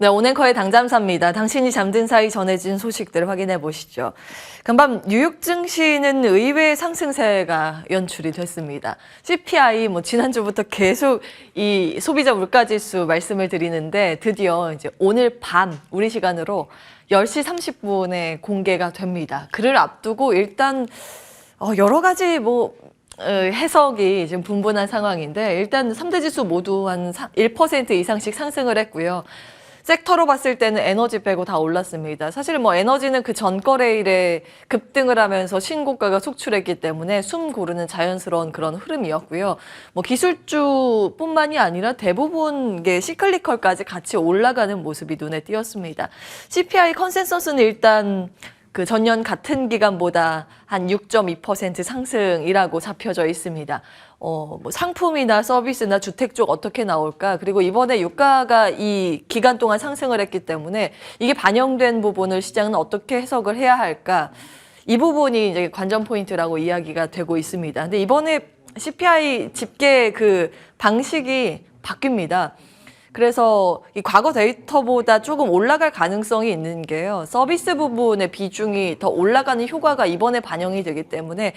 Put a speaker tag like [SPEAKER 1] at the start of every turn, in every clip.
[SPEAKER 1] 네, 오늘 당잠사입니다. 당신이 잠든 사이 전해진 소식들을 확인해 보시죠. 간밤 뉴욕 증시는 의외의 상승세가 연출이 됐습니다. CPI 지난주부터 계속 이 소비자 물가지수 말씀을 드리는데 드디어 이제 오늘 밤 우리 시간으로 10시 30분에 공개가 됩니다. 그를 앞두고 일단 여러 가지 해석이 지금 분분한 상황인데 일단 3대 지수 모두 한 1% 이상씩 상승을 했고요. 섹터로 봤을 때는 에너지 빼고 다 올랐습니다. 사실 에너지는 그 전거래일에 급등을 하면서 신고가가 속출했기 때문에 숨 고르는 자연스러운 그런 흐름이었고요. 기술주뿐만이 아니라 대부분 게 시클리컬까지 같이 올라가는 모습이 눈에 띄었습니다. CPI 컨센서스는 일단 그 전년 같은 기간보다 한 6.2% 상승이라고 잡혀져 있습니다. 상품이나 서비스나 주택 쪽 어떻게 나올까? 그리고 이번에 유가가 이 기간 동안 상승을 했기 때문에 이게 반영된 부분을 시장은 어떻게 해석을 해야 할까? 이 부분이 이제 관전 포인트라고 이야기가 되고 있습니다. 근데 이번에 CPI 집계 그 방식이 바뀝니다. 그래서 이 과거 데이터보다 조금 올라갈 가능성이 있는 게요. 서비스 부분의 비중이 더 올라가는 효과가 이번에 반영이 되기 때문에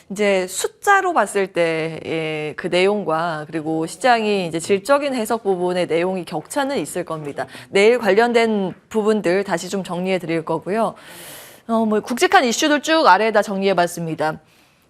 [SPEAKER 1] 이제 숫자로 봤을 때의 그 내용과 그리고 시장이 이제 질적인 해석 부분의 내용이 격차는 있을 겁니다. 내일 관련된 부분들 다시 좀 정리해 드릴 거고요. 굵직한 이슈들 쭉 아래에다 정리해 봤습니다.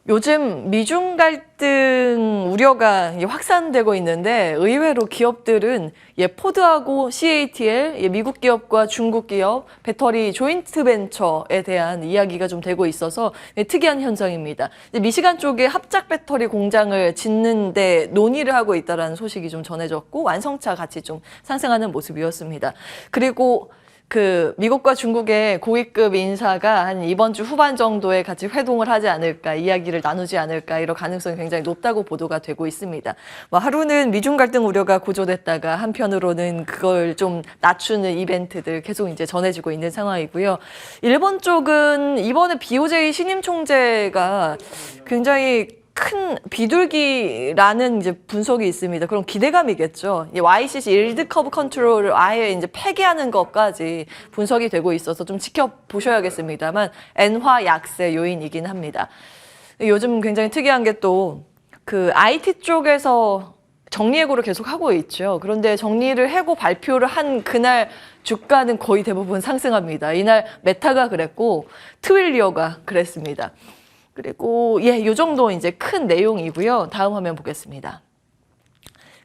[SPEAKER 1] 요즘 미중 갈등 우려가 확산되고 있는데 의외로 기업들은 포드하고 CATL, 미국 기업과 중국 기업 배터리 조인트 벤처에 대한 이야기가 좀 되고 있어서 특이한 현상입니다. 미시간 쪽에 합작 배터리 공장을 짓는데 논의를 하고 있다는 소식이 좀 전해졌고 완성차 같이 좀 상승하는 모습이었습니다. 그리고 그 미국과 중국의 고위급 인사가 한 이번 주 후반 정도에 같이 회동을 하지 않을까, 이야기를 나누지 않을까 이런 가능성이 굉장히 높다고 보도가 되고 있습니다. 하루는 미중 갈등 우려가 고조됐다가 한편으로는 그걸 좀 낮추는 이벤트들 계속 이제 전해지고 있는 상황이고요. 일본 쪽은 이번에 BOJ 신임 총재가 굉장히 큰 비둘기라는 이제 분석이 있습니다. 그럼 기대감이겠죠. YCC 일드 커브 컨트롤을 아예 이제 폐기하는 것까지 분석이 되고 있어서 좀 지켜보셔야겠습니다만 엔화 약세 요인이긴 합니다. 요즘 굉장히 특이한 게 또 그 IT 쪽에서 정리해고를 계속 하고 있죠. 그런데 정리를 해고 발표를 한 그날 주가는 거의 대부분 상승합니다. 이날 메타가 그랬고 트윌리어가 그랬습니다. 그리고 요 정도 이제 큰 내용이고요. 다음 화면 보겠습니다.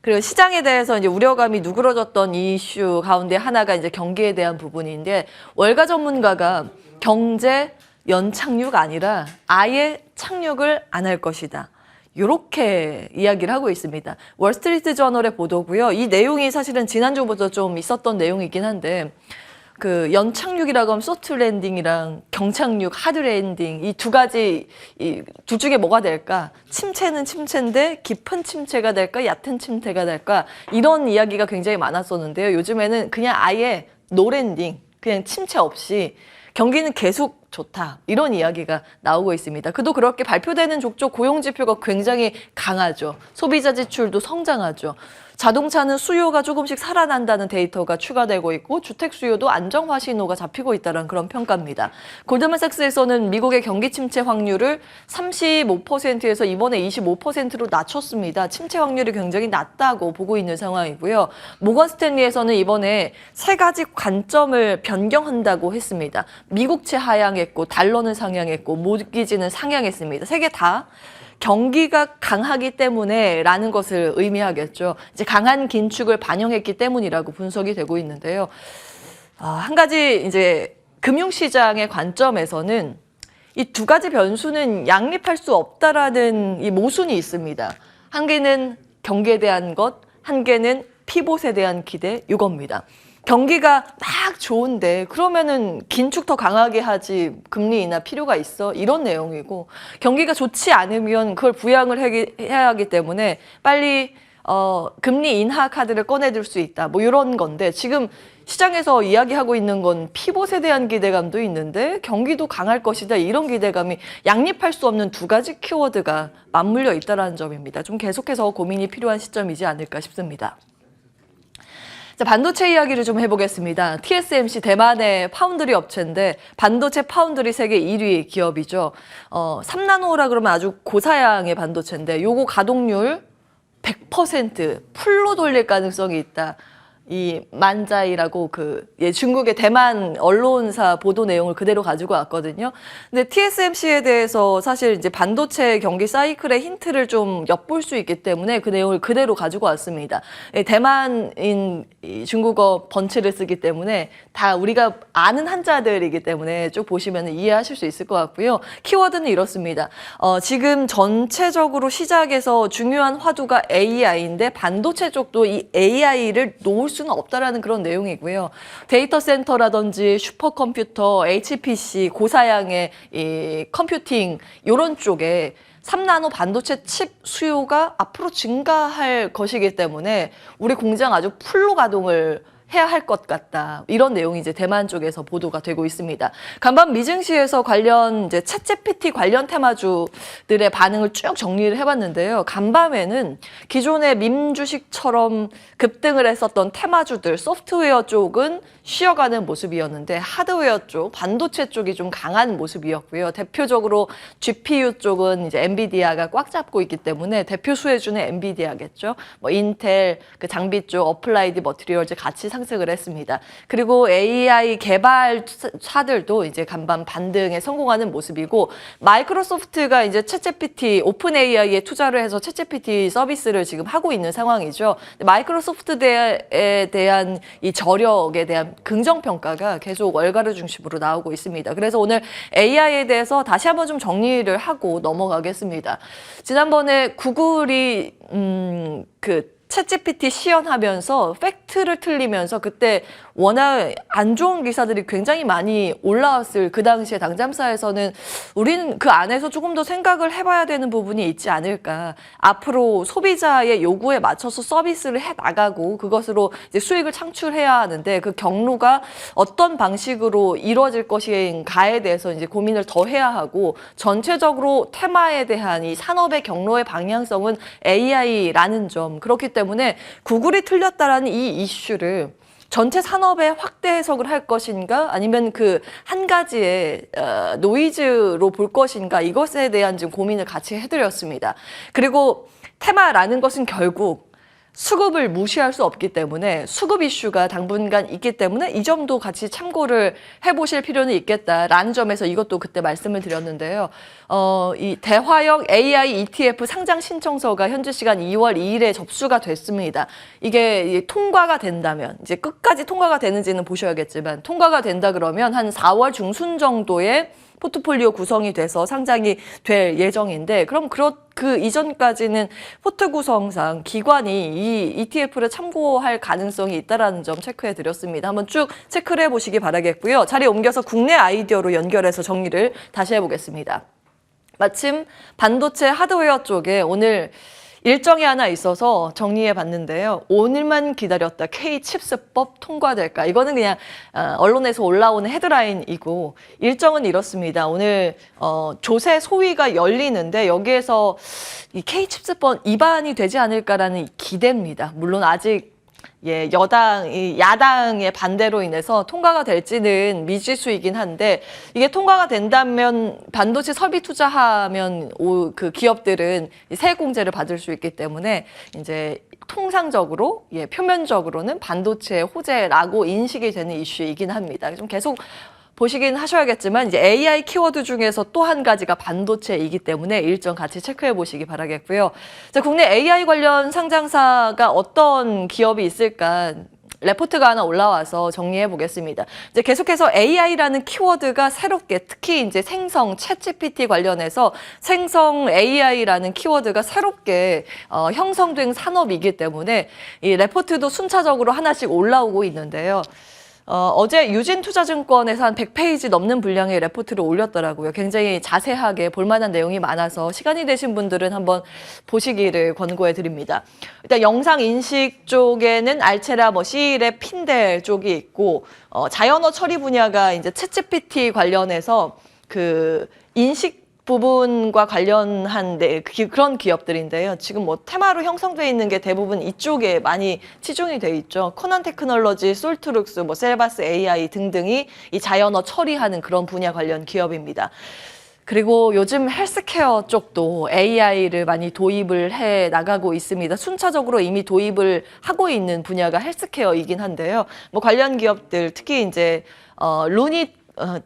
[SPEAKER 1] 그리고 시장에 대해서 이제 우려감이 누그러졌던 이슈 가운데 하나가 이제 경기에 대한 부분인데 월가 전문가가 경제 연착륙 아니라 아예 착륙을 안 할 것이다. 이렇게 이야기를 하고 있습니다. 월스트리트 저널의 보도고요. 이 내용이 사실은 지난주부터 좀 있었던 내용이긴 한데 그 연착륙이라고 하면 소프트 랜딩이랑 경착륙, 하드 랜딩 이 두 가지 둘 중에 뭐가 될까? 침체는 침체인데 깊은 침체가 될까? 얕은 침체가 될까? 이런 이야기가 굉장히 많았었는데요. 요즘에는 그냥 아예 노 랜딩, 그냥 침체 없이 경기는 계속 좋다. 이런 이야기가 나오고 있습니다. 그도 그렇게 발표되는 족족 고용지표가 굉장히 강하죠. 소비자 지출도 성장하죠. 자동차는 수요가 조금씩 살아난다는 데이터가 추가되고 있고 주택 수요도 안정화 신호가 잡히고 있다는 그런 평가입니다. 골드만삭스에서는 미국의 경기 침체 확률을 35%에서 이번에 25%로 낮췄습니다. 침체 확률이 굉장히 낮다고 보고 있는 상황이고요. 모건 스탠리에서는 이번에 세 가지 관점을 변경한다고 했습니다. 미국채 하향했고 달러는 상향했고 모기지는 상향했습니다. 세 개 다 경기가 강하기 때문에 라는 것을 의미하겠죠. 이제 강한 긴축을 반영했기 때문이라고 분석이 되고 있는데요. 한 가지 이제 금융시장의 관점에서는 이 두 가지 변수는 양립할 수 없다라는 이 모순이 있습니다. 한 개는 경기에 대한 것, 한 개는 피봇에 대한 기대, 이겁니다. 경기가 막 좋은데 그러면은 긴축 더 강하게 하지 금리 인하 필요가 있어? 이런 내용이고 경기가 좋지 않으면 그걸 부양을 해야 하기 때문에 빨리 금리 인하 카드를 꺼내들 수 있다. 이런 건데 지금 시장에서 이야기하고 있는 건 피봇에 대한 기대감도 있는데 경기도 강할 것이다. 이런 기대감이 양립할 수 없는 두 가지 키워드가 맞물려 있다는 점입니다. 좀 계속해서 고민이 필요한 시점이지 않을까 싶습니다. 자, 반도체 이야기를 좀 해보겠습니다. TSMC 대만의 파운드리 업체인데 반도체 파운드리 세계 1위 기업이죠. 3나노라 그러면 아주 고사양의 반도체인데 요거 가동률 100% 풀로 돌릴 가능성이 있다. 이 만자이라고 중국의 대만 언론사 보도 내용을 그대로 가지고 왔거든요. 근데 TSMC에 대해서 사실 이제 반도체 경기 사이클의 힌트를 좀 엿볼 수 있기 때문에 그 내용을 그대로 가지고 왔습니다. 대만인 중국어 번치를 쓰기 때문에 다 우리가 아는 한자들이기 때문에 쭉 보시면 이해하실 수 있을 것 같고요. 키워드는 이렇습니다. 지금 전체적으로 시작에서 중요한 화두가 AI인데 반도체 쪽도 이 AI를 놓을 수는 없다라는 그런 내용이고요. 데이터 센터라든지 슈퍼컴퓨터, HPC, 고사양의 이 컴퓨팅 이런 쪽에 3나노 반도체 칩 수요가 앞으로 증가할 것이기 때문에 우리 공장 아주 풀로 가동을 해야 할 것 같다. 이런 내용이 이제 대만 쪽에서 보도가 되고 있습니다. 간밤 미증시에서 관련 이제 챗GPT 관련 테마주들의 반응을 쭉 정리를 해봤는데요. 간밤에는 기존의 밈 주식처럼 급등을 했었던 테마주들, 소프트웨어 쪽은 쉬어가는 모습이었는데 하드웨어 쪽, 반도체 쪽이 좀 강한 모습이었고요. 대표적으로 GPU 쪽은 이제 엔비디아가 꽉 잡고 있기 때문에 대표 수혜주는 엔비디아겠죠. 뭐 인텔, 그 장비 쪽, 어플라이드 머티리얼즈 같이 상승을 했습니다. 그리고 AI 개발사들도 이제 간밤 반등에 성공하는 모습이고 마이크로소프트가 이제 챗GPT 오픈 AI에 투자를 해서 챗GPT 서비스를 지금 하고 있는 상황이죠. 마이크로소프트에 대한 이 저력에 대한 긍정 평가가 계속 월가루 중심으로 나오고 있습니다. 그래서 오늘 AI에 대해서 다시 한번 좀 정리를 하고 넘어가겠습니다. 지난번에 구글이 챗GPT 시연하면서 팩트를 틀리면서 그때 워낙 안 좋은 기사들이 굉장히 많이 올라왔을 그 당시에 당잠사에서는 우리는 그 안에서 조금 더 생각을 해봐야 되는 부분이 있지 않을까. 앞으로 소비자의 요구에 맞춰서 서비스를 해나가고 그것으로 이제 수익을 창출해야 하는데 그 경로가 어떤 방식으로 이루어질 것인가에 대해서 이제 고민을 더 해야 하고 전체적으로 테마에 대한 이 산업의 경로의 방향성은 AI라는 점. 그렇기 때문에 구글이 틀렸다라는 이 이슈를 전체 산업에 확대 해석을 할 것인가 아니면 그 한 가지의 노이즈로 볼 것인가 이것에 대한 지금 고민을 같이 해드렸습니다. 그리고 테마라는 것은 결국 수급을 무시할 수 없기 때문에 수급 이슈가 당분간 있기 때문에 이 점도 같이 참고를 해보실 필요는 있겠다라는 점에서 이것도 그때 말씀을 드렸는데요. 이 대화형 AI ETF 상장 신청서가 현지 시간 2월 2일에 접수가 됐습니다. 이게 통과가 된다면 이제 끝까지 통과가 되는지는 보셔야겠지만 통과가 된다 그러면 한 4월 중순 정도에 포트폴리오 구성이 돼서 상장이 될 예정인데 그럼 그 이전까지는 포트 구성상 기관이 이 ETF를 참고할 가능성이 있다는 점 체크해 드렸습니다. 한번 쭉 체크를 해보시기 바라겠고요. 자리 옮겨서 국내 아이디어로 연결해서 정리를 다시 해보겠습니다. 마침 반도체 하드웨어 쪽에 오늘 일정이 하나 있어서 정리해 봤는데요. 오늘만 기다렸다 K-칩스법 통과될까? 이거는 그냥 언론에서 올라오는 헤드라인이고 일정은 이렇습니다. 오늘 조세 소위가 열리는데 여기에서 이 K-칩스법 위반이 되지 않을까라는 기대입니다. 물론 아직 야당의 반대로 인해서 통과가 될지는 미지수이긴 한데 이게 통과가 된다면 반도체 설비 투자하면 그 기업들은 세액 공제를 받을 수 있기 때문에 이제 통상적으로 표면적으로는 반도체 호재라고 인식이 되는 이슈이긴 합니다. 좀 계속 보시긴 하셔야겠지만 이제 AI 키워드 중에서 또 한 가지가 반도체이기 때문에 일정 같이 체크해 보시기 바라겠고요. 자, 국내 AI 관련 상장사가 어떤 기업이 있을까? 레포트가 하나 올라와서 정리해 보겠습니다. 이제 계속해서 AI라는 키워드가 새롭게 특히 이제 생성 챗GPT 관련해서 생성 AI라는 키워드가 새롭게 형성된 산업이기 때문에 이 레포트도 순차적으로 하나씩 올라오고 있는데요. 어제 유진투자증권에서 한 100페이지 넘는 분량의 레포트를 올렸더라고요. 굉장히 자세하게 볼만한 내용이 많아서 시간이 되신 분들은 한번 보시기를 권고해 드립니다. 일단 영상 인식 쪽에는 알체라, C랩, 핀델 쪽이 있고 자연어 처리 분야가 이제 챗GPT 관련해서 그 인식 부분과 관련한 그런 기업들인데요. 지금 뭐 테마로 형성돼 있는 게 대부분 이쪽에 많이 치중이 돼 있죠. 코난 테크놀로지, 솔트룩스, 뭐 셀바스 AI 등등이 이 자연어 처리하는 그런 분야 관련 기업입니다. 그리고 요즘 헬스케어 쪽도 AI를 많이 도입을 해 나가고 있습니다. 순차적으로 이미 도입을 하고 있는 분야가 헬스케어이긴 한데요. 뭐 관련 기업들, 특히 이제 루닛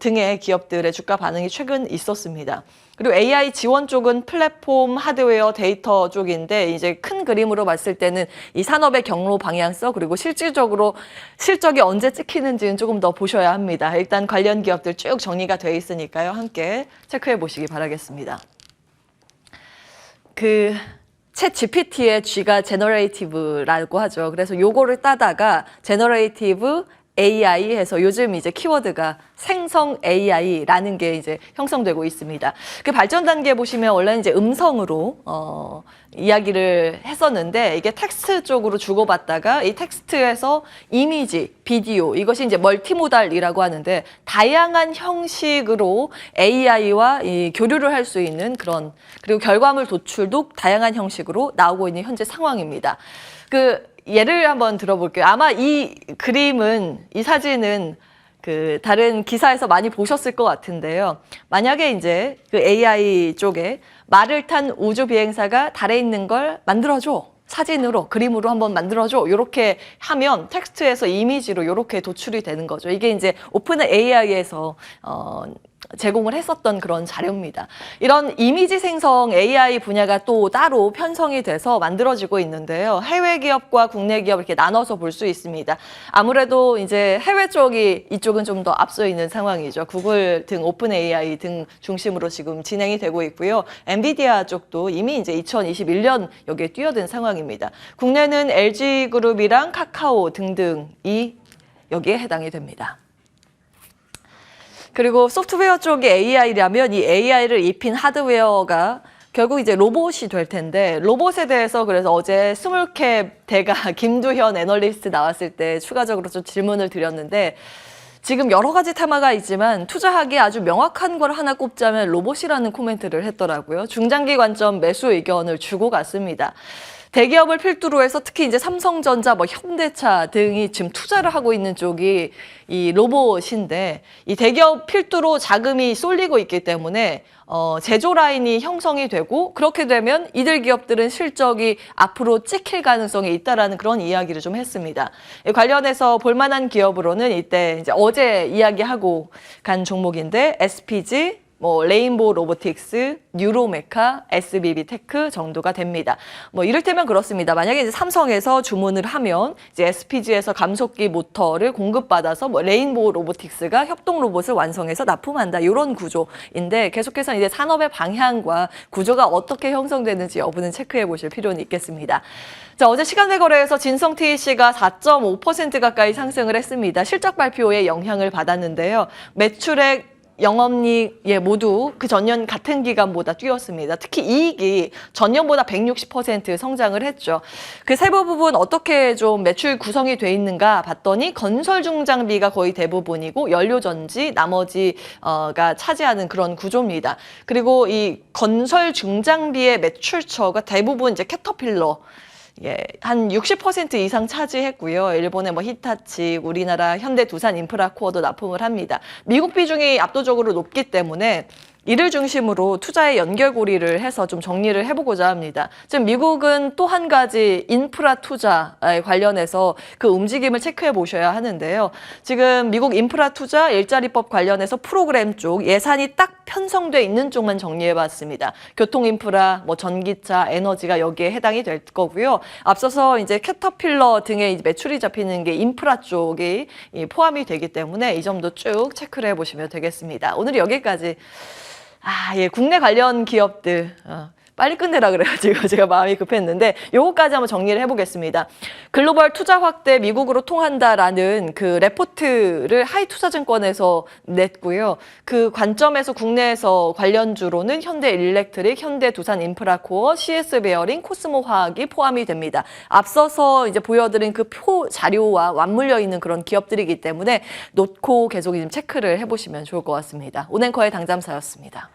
[SPEAKER 1] 등의 기업들의 주가 반응이 최근 있었습니다. 그리고 AI 지원 쪽은 플랫폼, 하드웨어, 데이터 쪽인데 이제 큰 그림으로 봤을 때는 이 산업의 경로 방향성 그리고 실질적으로 실적이 언제 찍히는지는 조금 더 보셔야 합니다. 일단 관련 기업들 쭉 정리가 돼 있으니까요. 함께 체크해 보시기 바라겠습니다. 그 챗 GPT의 G가 제너레이티브라고 하죠. 그래서 요거를 따다가 제너레이티브 AI 해서 요즘 이제 키워드가 생성 AI라는 게 이제 형성되고 있습니다. 그 발전 단계 보시면 원래는 이제 음성으로 이야기를 했었는데 이게 텍스트 쪽으로 주고받다가 이 텍스트에서 이미지, 비디오 이것이 이제 멀티모달이라고 하는데 다양한 형식으로 AI와 이 교류를 할 수 있는 그런 그리고 결과물 도출도 다양한 형식으로 나오고 있는 현재 상황입니다. 예를 한번 들어볼게요. 아마 이 그림은, 이 사진은 그 다른 기사에서 많이 보셨을 것 같은데요. 만약에 이제 그 AI 쪽에 말을 탄 우주 비행사가 달에 있는 걸 만들어줘. 사진으로, 그림으로 한번 만들어줘. 이렇게 하면 텍스트에서 이미지로 이렇게 도출이 되는 거죠. 이게 이제 오픈 AI에서 제공을 했었던 그런 자료입니다. 이런 이미지 생성 AI 분야가 또 따로 편성이 돼서 만들어지고 있는데요. 해외 기업과 국내 기업 이렇게 나눠서 볼 수 있습니다. 아무래도 이제 해외 쪽이 이쪽은 좀 더 앞서 있는 상황이죠. 구글 등 오픈 AI 등 중심으로 지금 진행이 되고 있고요. 엔비디아 쪽도 이미 이제 2021년 여기에 뛰어든 상황입니다. 국내는 LG그룹이랑 카카오 등등이 여기에 해당이 됩니다. 그리고 소프트웨어 쪽이 AI라면 이 AI를 입힌 하드웨어가 결국 이제 로봇이 될 텐데 로봇에 대해서 그래서 어제 스몰캡 대가 김두현 애널리스트 나왔을 때 추가적으로 좀 질문을 드렸는데 지금 여러 가지 테마가 있지만 투자하기에 아주 명확한 걸 하나 꼽자면 로봇이라는 코멘트를 했더라고요. 중장기 관점 매수 의견을 주고 갔습니다. 대기업을 필두로 해서 특히 이제 삼성전자, 뭐 현대차 등이 지금 투자를 하고 있는 쪽이 이 로봇인데 이 대기업 필두로 자금이 쏠리고 있기 때문에 제조 라인이 형성이 되고 그렇게 되면 이들 기업들은 실적이 앞으로 찍힐 가능성이 있다라는 그런 이야기를 좀 했습니다. 관련해서 볼만한 기업으로는 이때 이제 어제 이야기하고 간 종목인데 SPG, 뭐 레인보우 로보틱스, 뉴로메카, SBB 테크 정도가 됩니다. 뭐 이를테면 그렇습니다. 만약에 이제 삼성에서 주문을 하면 이제 SPG에서 감속기 모터를 공급받아서 뭐 레인보우 로보틱스가 협동 로봇을 완성해서 납품한다. 이런 구조인데 계속해서 이제 산업의 방향과 구조가 어떻게 형성되는지 여부는 체크해 보실 필요는 있겠습니다. 자, 어제 시간외 거래에서 진성 TEC가 4.5% 가까이 상승을 했습니다. 실적 발표에 영향을 받았는데요. 매출액 영업이익 모두 그 전년 같은 기간보다 뛰었습니다. 특히 이익이 전년보다 160% 성장을 했죠. 그 세부 부분 어떻게 좀 매출 구성이 돼 있는가 봤더니 건설 중장비가 거의 대부분이고 연료전지 나머지가 차지하는 그런 구조입니다. 그리고 이 건설 중장비의 매출처가 대부분 이제 캐터필러 한 60% 이상 차지했고요. 일본의 뭐 히타치, 우리나라 현대 두산 인프라코어도 납품을 합니다. 미국 비중이 압도적으로 높기 때문에 이를 중심으로 투자의 연결고리를 해서 좀 정리를 해보고자 합니다. 지금 미국은 또 한 가지 인프라 투자에 관련해서 그 움직임을 체크해 보셔야 하는데요. 지금 미국 인프라 투자 일자리법 관련해서 프로그램 쪽 예산이 딱 편성돼 있는 쪽만 정리해 봤습니다. 교통 인프라, 뭐 전기차, 에너지가 여기에 해당이 될 거고요. 앞서서 이제 캐터필러 등의 매출이 잡히는 게 인프라 쪽이 포함이 되기 때문에 이 점도 쭉 체크를 해보시면 되겠습니다. 오늘 여기까지. 국내 관련 기업들 빨리 끝내라 그래가지고 제가 마음이 급했는데 요거까지 한번 정리를 해보겠습니다. 글로벌 투자 확대 미국으로 통한다라는 그 레포트를 하이투자증권에서 냈고요. 그 관점에서 국내에서 관련주로는 현대일렉트릭, 현대두산인프라코어, CS베어링, 코스모화학이 포함이 됩니다. 앞서서 이제 보여드린 그 표 자료와 맞물려 있는 그런 기업들이기 때문에 놓고 계속 좀 체크를 해보시면 좋을 것 같습니다. 오늘 앵커의 당잠사였습니다.